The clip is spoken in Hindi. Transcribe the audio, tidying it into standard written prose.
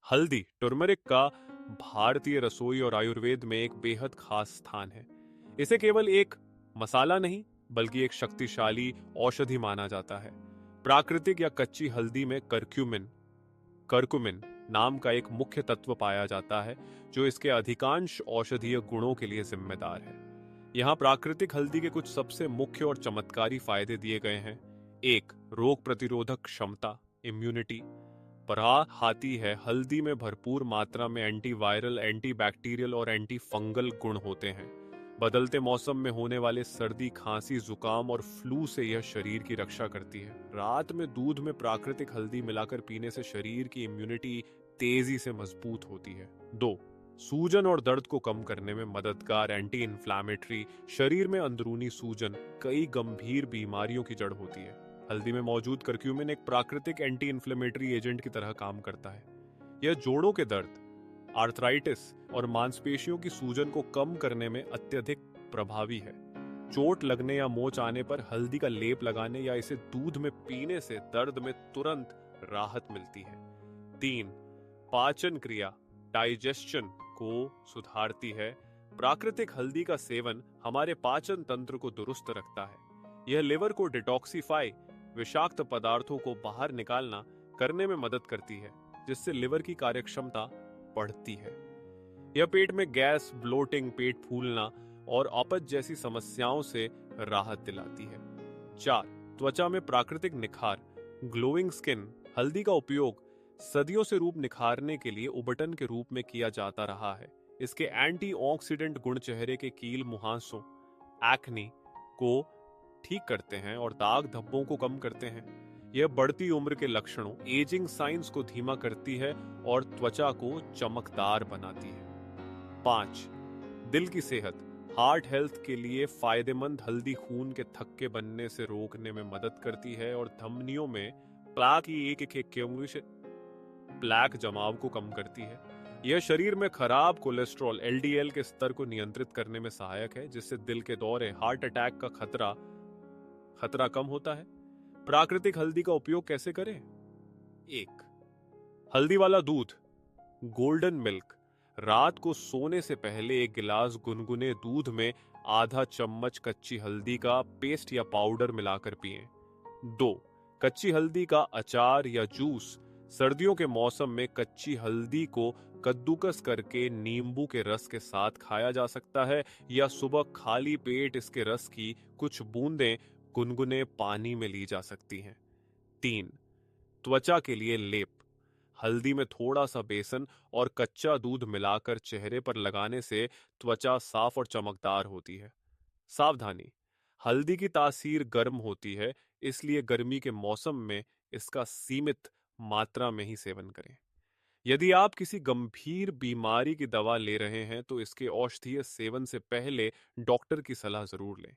हल्दी टर्मरिक का भारतीय रसोई और आयुर्वेद में एक बेहद खास स्थान है। इसे केवल एक मसाला नहीं बल्कि एक शक्तिशाली औषधि माना जाता है। प्राकृतिक या कच्ची हल्दी में करक्यूमिन करकुमिन नाम का एक मुख्य तत्व पाया जाता है जो इसके अधिकांश औषधीय गुणों के लिए जिम्मेदार है। यहाँ प्राकृतिक हल्दी के कुछ सबसे मुख्य और चमत्कारी फायदे दिए गए हैं। एक, रोग प्रतिरोधक क्षमता, इम्यूनिटी बढ़ा हाती है। हल्दी में भरपूर मात्रा में एंटीवायरल, एंटीबैक्टीरियल और एंटी फंगल गुण होते हैं। बदलते मौसम में होने वाले सर्दी, खांसी, जुकाम और फ्लू से यह शरीर की रक्षा करती है। रात में दूध में प्राकृतिक हल्दी मिलाकर पीने से शरीर की इम्यूनिटी तेजी से मजबूत होती है। दो, सूजन और दर्द को कम करने में मददगार, एंटी इन्फ्लामेटरी। शरीर में अंदरूनी सूजन कई गंभीर बीमारियों की जड़ होती है। हल्दी में मौजूद करक्यूमिन एक प्राकृतिक एंटी इन्फ्लेमेटरी एजेंट की तरह काम करता है। यह जोड़ों के दर्द, आर्थराइटिस और मांसपेशियों की सूजन को कम करने में अत्यधिक प्रभावी है। चोट लगने या मोच आने पर हल्दी का लेप लगाने या इसे दूध में पीने से दर्द में तुरंत राहत मिलती है। तीन, पाचन क्रिया, डाइजेशन को सुधारती है। प्राकृतिक हल्दी का सेवन हमारे पाचन तंत्र को दुरुस्त रखता है। यह लिवर को डिटॉक्सिफाई, विषाक्त पदार्थों को बाहर निकालना करने में मदद करती है, जिससे लिवर की कार्यक्षमता बढ़ती है। यह पेट में गैस, ब्लोटिंग, पेट फूलना और अपच जैसी समस्याओं से राहत दिलाती है। चार, त्वचा में प्राकृतिक निखार, ग्लोइंग स्किन। हल्दी का उपयोग सदियों से रूप निखारने के लिए उबटन के रूप में किया जाता रहा है। इसके एंटीऑक्सीडेंट गुण चेहरे के कील, मुहांसों, एक्ने को ठीक करते हैं और दाग धब्बों को कम करते हैं। यह बढ़ती उम्र के लक्षणों, एजिंग साइंस को धीमा करती है और त्वचा को चमकदार बनाती है। पांच, दिल की सेहत, हार्ट हेल्थ के लिए फायदेमंद। हल्दी खून के थक्के बनने से रोकने में मदद करती है और धमनियों में प्लाक की प्लाक जमाव को कम करती है। यह शरीर में खराब कोलेस्ट्रॉल, एलडीएल के स्तर को नियंत्रित करने में सहायक है, जिससे दिल के दौरे, हार्ट अटैक का खतरा कम होता है। प्राकृतिक हल्दी का उपयोग कैसे करें? एक, हल्दी वाला दूध, गोल्डन मिल्क। रात को सोने से पहले एक गिलास गुनगुने दूध में आधा चम्मच कच्ची हल्दी का पेस्ट या पाउडर मिलाकर पिएं। दो, कच्ची हल्दी का अचार या जूस। सर्दियों के मौसम में कच्ची हल्दी को कद्दूकस करके नींबू के रस के साथ खाया जा सकता है, या सुबह खाली पेट इसके रस की कुछ बूंदें गुनगुने पानी में ली जा सकती हैं। तीन, त्वचा के लिए लेप। हल्दी में थोड़ा सा बेसन और कच्चा दूध मिलाकर चेहरे पर लगाने से त्वचा साफ और चमकदार होती है। सावधानी, हल्दी की तासीर गर्म होती है, इसलिए गर्मी के मौसम में इसका सीमित मात्रा में ही सेवन करें। यदि आप किसी गंभीर बीमारी की दवा ले रहे हैं तो इसके औषधीय सेवन से पहले डॉक्टर की सलाह जरूर लें।